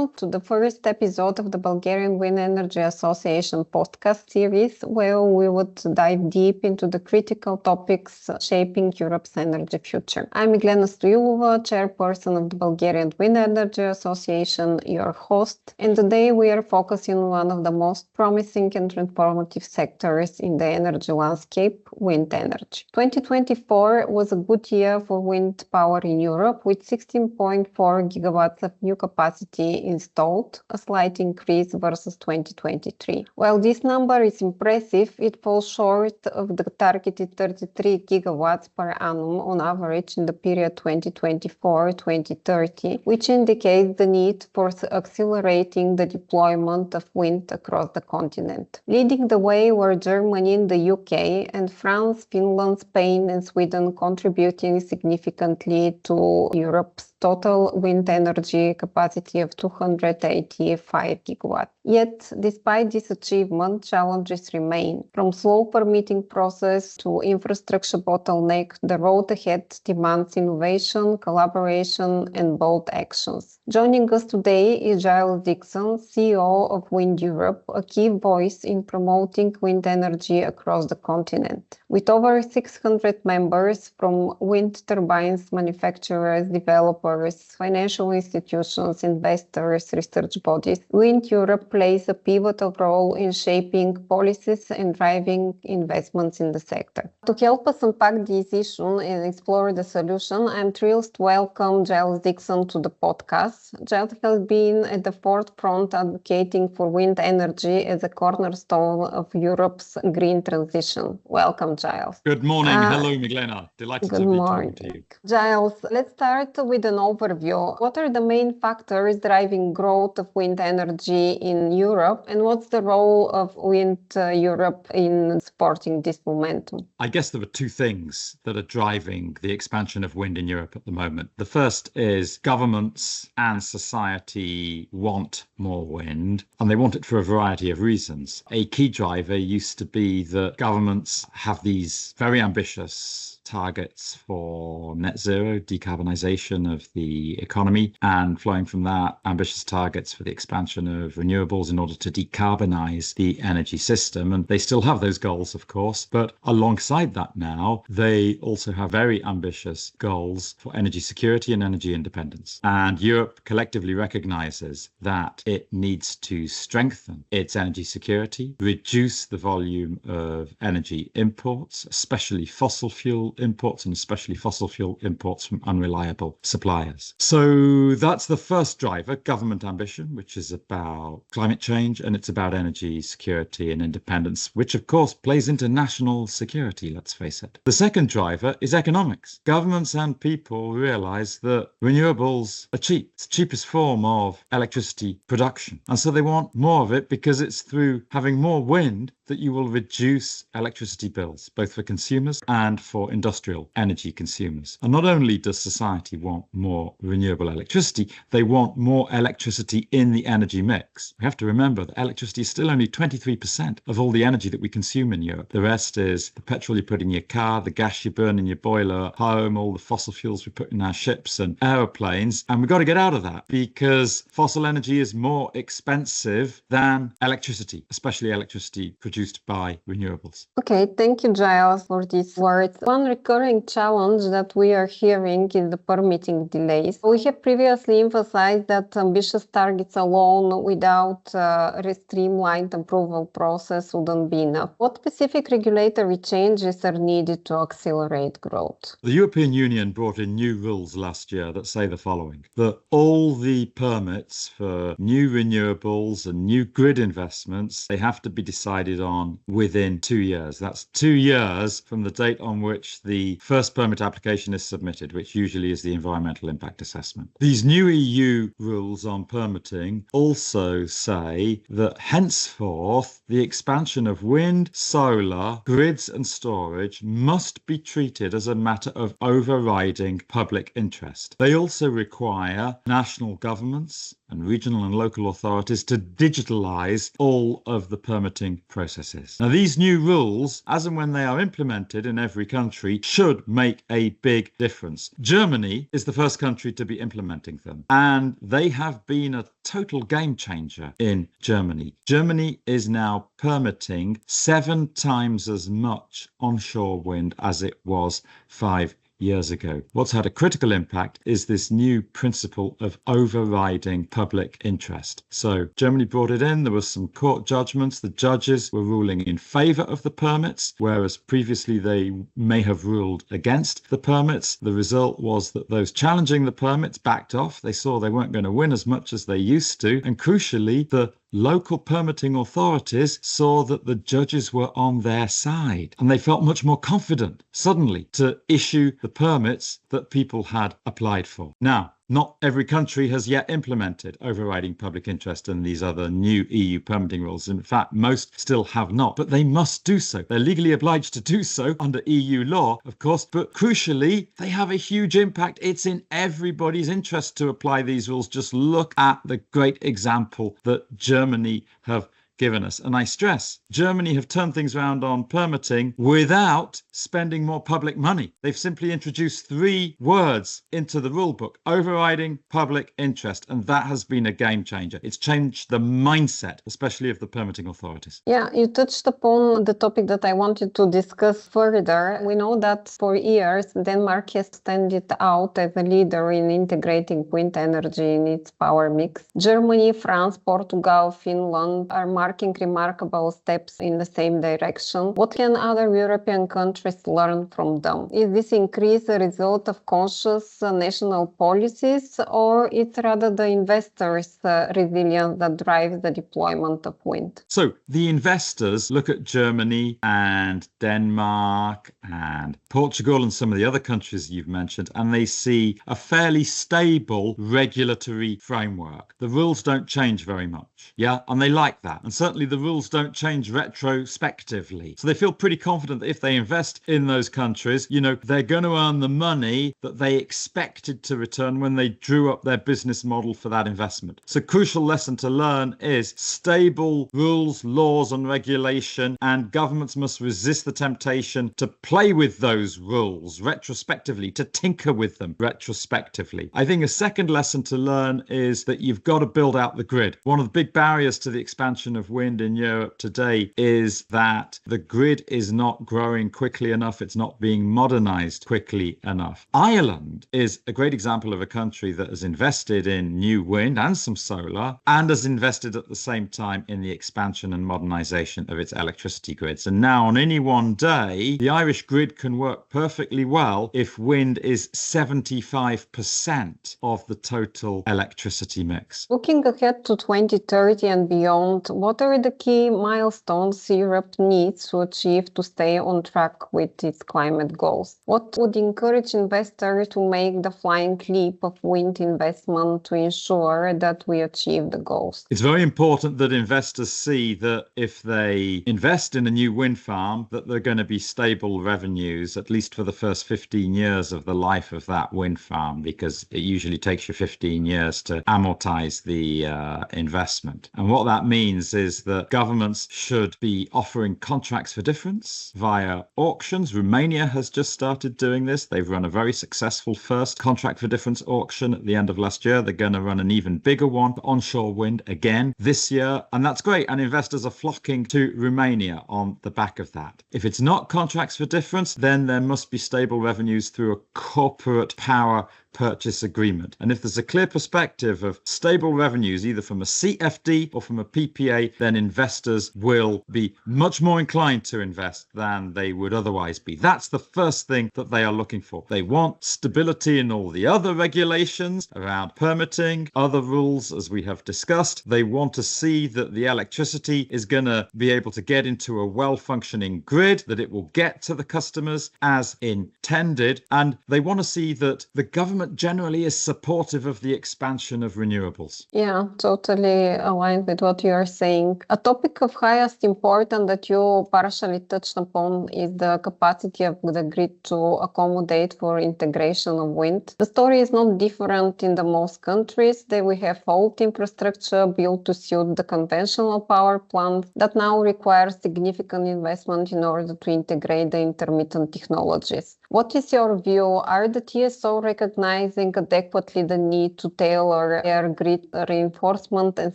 Welcome to the first episode of the Bulgarian Wind Energy Association podcast series, where we would dive deep into the critical topics shaping Europe's energy future. I'm Miglena Stoilova, chairperson of the Bulgarian Wind Energy Association, your host, and today we are focusing on one of the most promising and transformative sectors in the energy landscape, wind energy. 2024 was a good year for wind power in Europe, with 16.4 gigawatts of new capacity installed, a slight increase versus 2023. While this number is impressive, it falls short of the targeted 33 gigawatts per annum on average in the period 2024-2030, which indicates the need for accelerating the deployment of wind across the continent. Leading the way were Germany and the UK, and France, Finland, Spain, and Sweden contributing significantly to Europe's total wind energy capacity of 285 gigawatts. Yet, despite this achievement, challenges remain. From slow permitting process to infrastructure bottleneck, the road ahead demands innovation, collaboration, and bold actions. Joining us today is Джайлс Диксън, CEO of WindEurope, a key voice in promoting wind energy across the continent. With over 600 members from wind turbines manufacturers, developers, financial institutions, investors, research bodies, WindEurope plays a pivotal role in shaping policies and driving investments in the sector. To help us unpack this issue and explore the solution, I'm thrilled to welcome Джайлс Диксън to the podcast. Джайлс has been at the forefront advocating for wind energy as a cornerstone of Europe's green transition. Welcome, Джайлс. Good morning. Hello, Miglena. Delighted to be talking to you. Giles, let's start with an overview. What are the main factors driving growth of wind energy in Europe, and what's the role of WindEurope in supporting this momentum? I guess there are two things that are driving the expansion of wind in Europe at the moment. The first is governments and society want more wind, and they want it for a variety of reasons. A key driver used to be that governments have these very ambitious targets for net zero decarbonisation of the economy, and flowing from that, ambitious targets for the expansion of renewables in order to decarbonise the energy system. And they still have those goals, of course, but alongside that now, they also have very ambitious goals for energy security and energy independence. And Europe collectively recognises that it needs to strengthen its energy security, reduce the volume of energy imports, especially fossil fuel imports, and especially fossil fuel imports from unreliable suppliers. So that's the first driver, government ambition, which is about climate change, and it's about energy security and independence, which of course plays into national security, let's face it. The second driver is economics. Governments and people realise that renewables are cheap. It's the cheapest form of electricity production. And so they want more of it because it's through having more wind that you will reduce electricity bills, both for consumers and for industrial energy consumers. And not only does society want more renewable electricity, they want more electricity in the energy mix. We have to remember that electricity is still only 23% of all the energy that we consume in Europe. The rest is the petrol you put in your car, the gas you burn in your boiler at home, all the fossil fuels we put in our ships and aeroplanes. And we've got to get out of that because fossil energy is more expensive than electricity, especially electricity produced by renewables. Okay, thank you, Giles, for these words. One recurring challenge that we are hearing is the permitting delays. We have previously emphasized that ambitious targets alone without a streamlined approval process wouldn't be enough. What specific regulatory changes are needed to accelerate growth? The European Union brought in new rules last year that say the following: that all the permits for new renewables and new grid investments, they have to be decided on within 2 years. That's 2 years from the date on which the first permit application is submitted, which usually is the environmental impact assessment. These new EU rules on permitting also say say that henceforth the expansion of wind, solar, grids and storage must be treated as a matter of overriding public interest. They also require national governments and regional and local authorities to digitalise all of the permitting processes. Now, these new rules, as and when they are implemented in every country, should make a big difference. Germany is the first country to be implementing them, and they have been a total game changer in Germany. Germany is now permitting 7 times as much onshore wind as it was 5 years ago. What's had a critical impact is this new principle of overriding public interest. So Germany brought it in. There were some court judgments. The judges were ruling in favour of the permits, whereas previously they may have ruled against the permits. The result was that those challenging the permits backed off. They saw they weren't going to win as much as they used to. And crucially, the local permitting authorities saw that the judges were on their side, and they felt much more confident suddenly to issue the permits that people had applied for. Now, not every country has yet implemented overriding public interest in these other new EU permitting rules. In fact, most still have not, but they must do so. They're legally obliged to do so under EU law, of course, but crucially, they have a huge impact. It's in everybody's interest to apply these rules. Just look at the great example that Germany have given us. And I stress, Germany have turned things around on permitting without spending more public money. They've simply introduced 3 words into the rule book: overriding public interest. And that has been a game changer. It's changed the mindset, especially of the permitting authorities. Yeah, you touched upon the topic that I wanted to discuss further. We know that for years, Denmark has stood out as a leader in integrating wind energy in its power mix. Germany, France, Portugal, Finland are marking remarkable steps in the same direction. What can other European countries learn from them? Is this increase a result of conscious national policies, or it's rather the investors' resilience that drives the deployment of wind? So the investors look at Germany and Denmark and Portugal and some of the other countries you've mentioned, and they see a fairly stable regulatory framework. The rules don't change very much, and they like that. And certainly the rules don't change retrospectively. So they feel pretty confident that if they invest in those countries, they're going to earn the money that they expected to return when they drew up their business model for that investment. So crucial lesson to learn is stable rules, laws and regulation, and governments must resist the temptation to play with those rules retrospectively, to tinker with them retrospectively. I think a second lesson to learn is that you've got to build out the grid. One of the big barriers to the expansion of wind in Europe today is that the grid is not growing quickly enough. It's not being modernized quickly enough. Ireland is a great example of a country that has invested in new wind and some solar, and has invested at the same time in the expansion and modernization of its electricity grids. And now on any one day, the Irish grid can work perfectly well if wind is 75% of the total electricity mix. Looking ahead to 2030 and beyond, what are the key milestones Europe needs to achieve to stay on track with its climate goals? What would encourage investors to make the flying leap of wind investment to ensure that we achieve the goals? It's very important that investors see that if they invest in a new wind farm, that there are going to be stable revenues, at least for the first 15 years of the life of that wind farm, because it usually takes you 15 years to amortize the investment. And what that means is that governments should be offering contracts for difference via auctions. Romania has just started doing this. They've run a very successful first contract for difference auction at the end of last year. They're going to run an even bigger one for onshore wind again this year. And that's great. And investors are flocking to Romania on the back of that. If it's not contracts for difference, then there must be stable revenues through a corporate power purchase agreement. And if there's a clear perspective of stable revenues, either from a CFD or from a PPA, then investors will be much more inclined to invest than they would otherwise be. That's the first thing that they are looking for. They want stability in all the other regulations around permitting, other rules, as we have discussed. They want to see that the electricity is going to be able to get into a well-functioning grid, that it will get to the customers as intended. And they want to see that the government government generally is supportive of the expansion of renewables. Yeah, totally aligned with what you are saying. A topic of highest importance that you partially touched upon is the capacity of the grid to accommodate for integration of wind. The story is not different in the most countries. There we have old infrastructure built to suit the conventional power plants that now require significant investment in order to integrate the intermittent technologies. What is your view? Are the TSO recognizing adequately the need to tailor their grid reinforcement and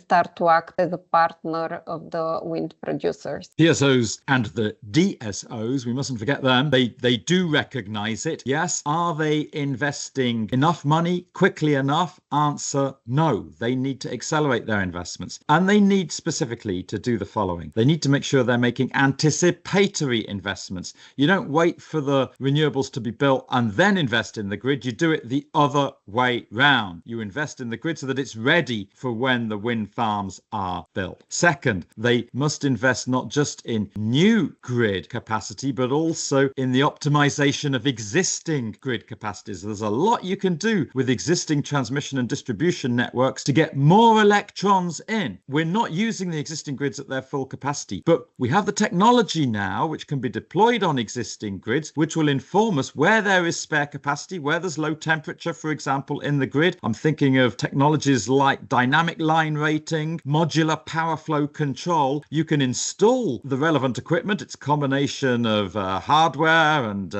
start to act as a partner of the wind producers? TSOs and the DSOs, we mustn't forget them, they do recognize it. Yes. Are they investing enough money quickly enough? Answer, no. They need to accelerate their investments. And they need specifically to do the following. They need to make sure they're making anticipatory investments. You don't wait for the renewables to be built and then invest in the grid. You do it the other way round. You invest in the grid so that it's ready for when the wind farms are built. Second, they must invest not just in new grid capacity, but also in the optimization of existing grid capacities. There's a lot you can do with existing transmission and distribution networks to get more electrons in. We're not using the existing grids at their full capacity, but we have the technology now which can be deployed on existing grids, which will inform us where there is spare capacity, where there's low temperature, for example, in the grid. I'm thinking of technologies like dynamic line rating, modular power flow control. You can install the relevant equipment. It's a combination of hardware and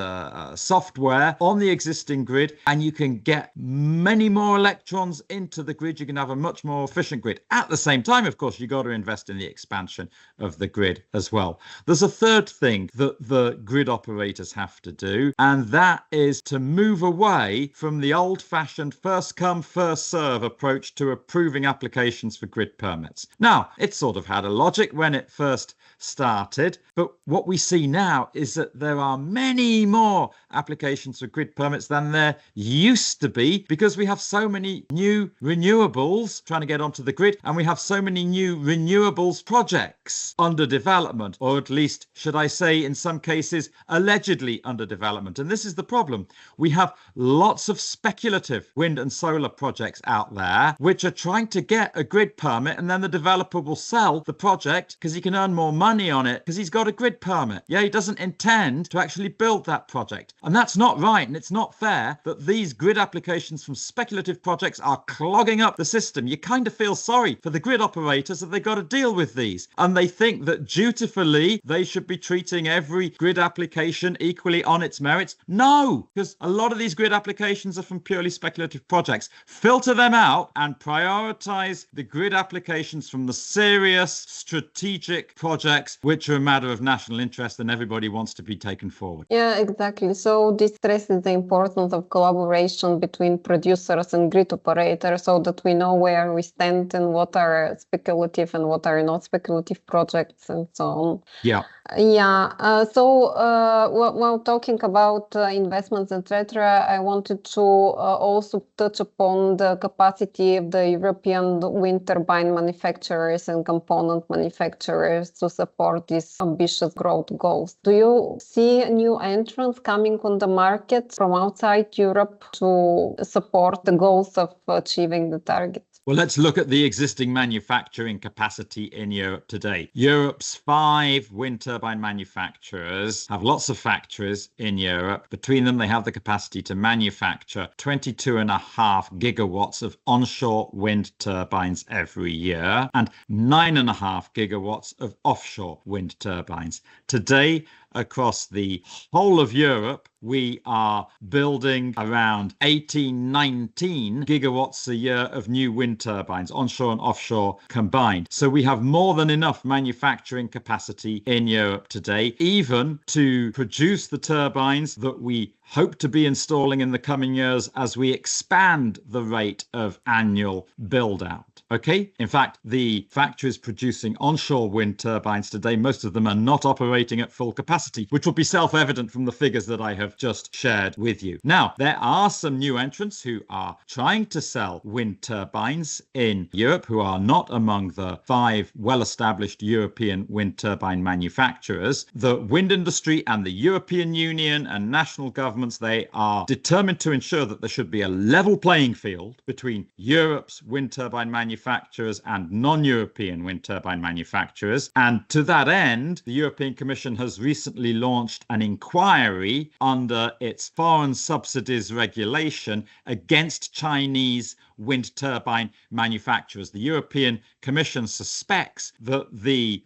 software on the existing grid, and you can get many more electrons into the grid. You can have a much more efficient grid. At the same time, of course, you've got to invest in the expansion of the grid as well. There's a third thing that the grid operators have to do, and that is to move away from the old-fashioned first come, first serve approach to approving applications for grid permits. Now, it sort of had a logic when it first started, but what we see now is that there are many more applications for grid permits than there used to be, because we have so many new renewables trying to get onto the grid, and we have so many new renewables projects under development, or at least, should I say, in some cases, allegedly under development. And this is the problem. We have lots of speculative wind and solar projects out there which are trying to get a grid permit, and then the developer will sell the project because he can earn more money on it because he's got a grid permit. Yeah, he doesn't intend to actually build that project. And that's not right, and it's not fair that these grid applications from speculative projects are clogging up the system. You kind of feel sorry for the grid operators that they've got to deal with these. And they think that dutifully they should be treating every grid application equally on its merits. No, because a lot of these grid applications are from purely speculative projects. Filter them out and prioritize the grid applications from the serious strategic projects which are a matter of national interest and everybody wants to be taken forward. Yeah, exactly. So this stresses the importance of collaboration between producers and grid operators so that we know where we stand and what are speculative and what are not speculative projects and so on. Yeah. While talking about investments, etc., I wanted to also touch upon the capacity of the European wind turbine manufacturers and component manufacturers to support these ambitious growth goals. Do you see new entrants coming on the market from outside Europe to support the goals of achieving the targets? Well, let's look at the existing manufacturing capacity in Europe today. Europe's 5 wind turbine manufacturers have lots of factories in Europe. Between them, they have the capacity to manufacture 22.5 gigawatts of onshore wind turbines every year and 9.5 gigawatts of offshore wind turbines. Today, across the whole of Europe, we are building around 19 gigawatts a year of new wind turbines, onshore and offshore combined. So we have more than enough manufacturing capacity in Europe today, even to produce the turbines that we hope to be installing in the coming years as we expand the rate of annual build out. Okay. In fact, the factories producing onshore wind turbines today, most of them are not operating at full capacity, which will be self-evident from the figures that I have just shared with you. Now, there are some new entrants who are trying to sell wind turbines in Europe, who are not among the 5 well-established European wind turbine manufacturers. The wind industry and the European Union and national governments governments, they are determined to ensure that there should be a level playing field between Europe's wind turbine manufacturers and non-European wind turbine manufacturers. And to that end, the European Commission has recently launched an inquiry under its foreign subsidies regulation against Chinese wind turbine manufacturers. The European Commission suspects that the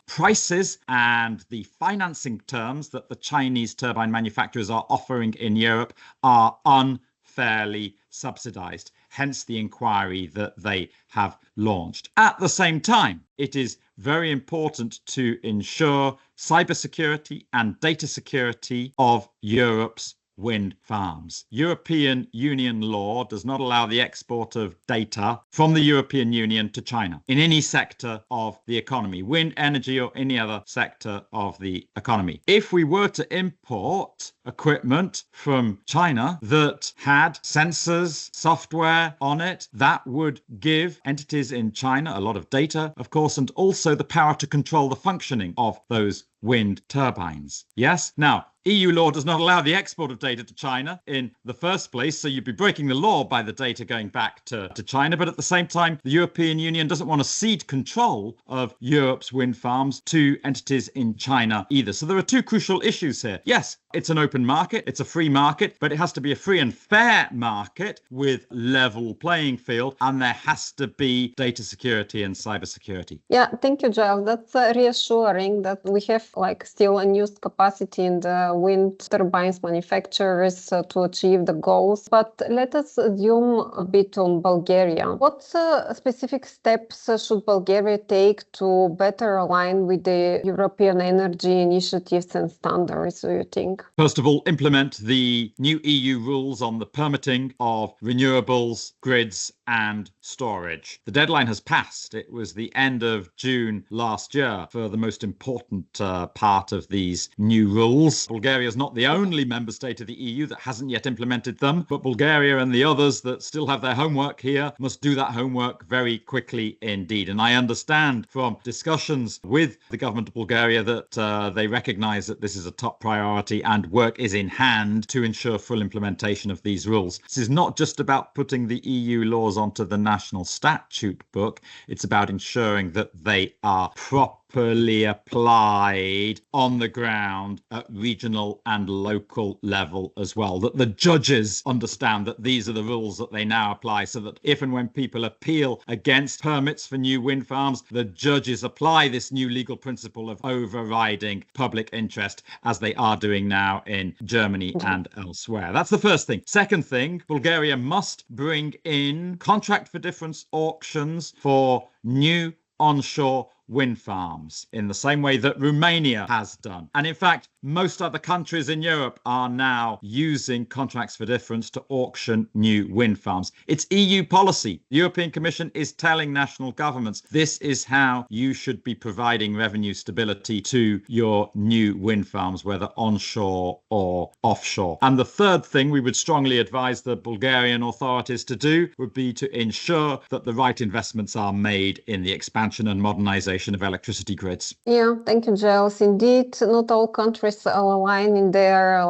prices and the financing terms that the Chinese turbine manufacturers are offering in Europe are unfairly subsidized, hence the inquiry that they have launched. At the same time, it is very important to ensure cybersecurity and data security of Europe's wind farms. European Union law does not allow the export of data from the European Union to China in any sector of the economy, wind energy or any other sector of the economy. If we were to import equipment from China that had sensors, software on it, that would give entities in China a lot of data, of course, and also the power to control the functioning of those wind turbines. Yes? Now, EU law does not allow the export of data to China in the first place, so you'd be breaking the law by the data going back to China. But at the same time, the European Union doesn't want to cede control of Europe's wind farms to entities in China either. So there are two crucial issues here. Yes, it's an open market, it's a free market, but it has to be a free and fair market with level playing field, and there has to be data security and cybersecurity. Yeah, thank you, Giles. That's reassuring that we have still unused capacity in the wind turbines manufacturers to achieve the goals. But let us zoom a bit on Bulgaria. What specific steps should Bulgaria take to better align with the European energy initiatives and standards, do you think? First of all, implement the new EU rules on the permitting of renewables, grids and storage. The deadline has passed. It was the end of June last year for the most important part of these new rules. Bulgaria is not the only member state of the EU that hasn't yet implemented them, but Bulgaria and the others that still have their homework here must do that homework very quickly indeed. And I understand from discussions with the government of Bulgaria that they recognize that this is a top priority and work is in hand to ensure full implementation of these rules. This is not just about putting the EU laws onto the national statute book. It's about ensuring that they are properly applied on the ground at regional and local level as well. That the judges understand that these are the rules that they now apply, so that if and when people appeal against permits for new wind farms, the judges apply this new legal principle of overriding public interest, as they are doing now in Germany and elsewhere. That's the first thing. Second thing, Bulgaria must bring in contract for difference auctions for new onshore wind farms in the same way that Romania has done. And in fact, most other countries in Europe are now using contracts for difference to auction new wind farms. It's EU policy. The European Commission is telling national governments this is how you should be providing revenue stability to your new wind farms, whether onshore or offshore. And the third thing we would strongly advise the Bulgarian authorities to do would be to ensure that the right investments are made in the expansion and modernization of electricity grids. Yeah, thank you, Giles. Indeed, not all countries align in their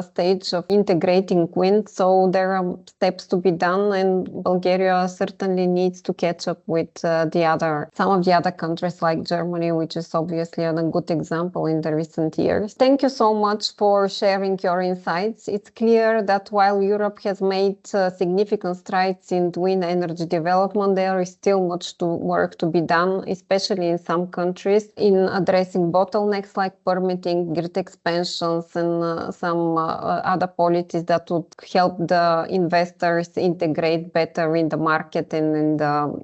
stage of integrating wind, so there are steps to be done, and Bulgaria certainly needs to catch up with some of the other countries like Germany, which is obviously a good example in the recent years. Thank you so much for sharing your insights. It's clear that while Europe has made significant strides in wind energy development, there is still much work to be done, especially in some countries, in addressing bottlenecks like permitting, grid expansions, and some other policies that would help the investors integrate better in the market and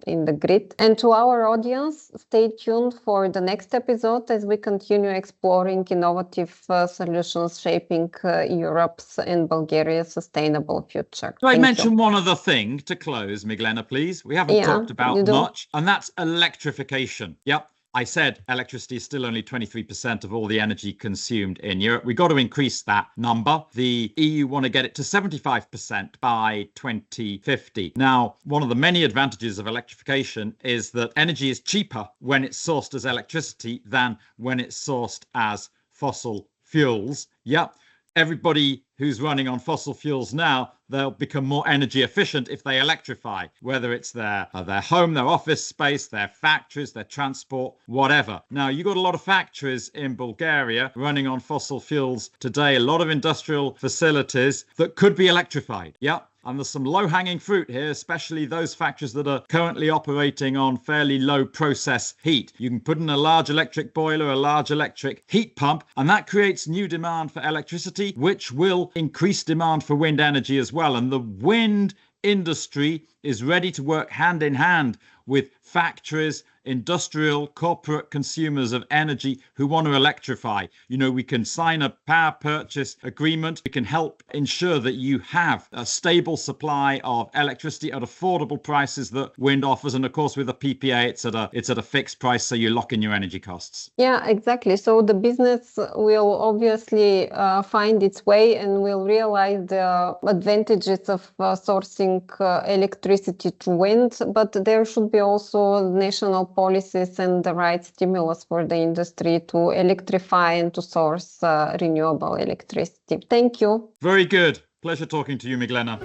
in the grid. And to our audience, stay tuned for the next episode as we continue exploring innovative solutions shaping Europe's and Bulgaria's sustainable future. Can I mention one other thing to close, Miglena, please? We haven't talked about much, and that's electrification. Yep. I said electricity is still only 23% of all the energy consumed in Europe. We've got to increase that number. The EU want to get it to 75% by 2050. Now, one of the many advantages of electrification is that energy is cheaper when it's sourced as electricity than when it's sourced as fossil fuels. Yep. Everybody who's running on fossil fuels now, they'll become more energy efficient if they electrify, whether it's their home, their office space, their factories, their transport, whatever. Now, you've got a lot of factories in Bulgaria running on fossil fuels today, a lot of industrial facilities that could be electrified. Yeah. And there's some low-hanging fruit here, especially those factories that are currently operating on fairly low process heat. You can put in a large electric boiler, a large electric heat pump, and that creates new demand for electricity, which will increase demand for wind energy as well. And the wind industry is ready to work hand in hand with factories, industrial, corporate consumers of energy who want to electrify. You know, we can sign a power purchase agreement. We can help ensure that you have a stable supply of electricity at affordable prices that wind offers. And of course, with a PPA, it's at a fixed price, so you lock in your energy costs. Yeah, exactly. So the business will obviously find its way and will realize the advantages of sourcing electricity to wind, but there should be also national policies and the right stimulus for the industry to electrify and to source renewable electricity. Thank you. Very good. Pleasure talking to you, Miglena.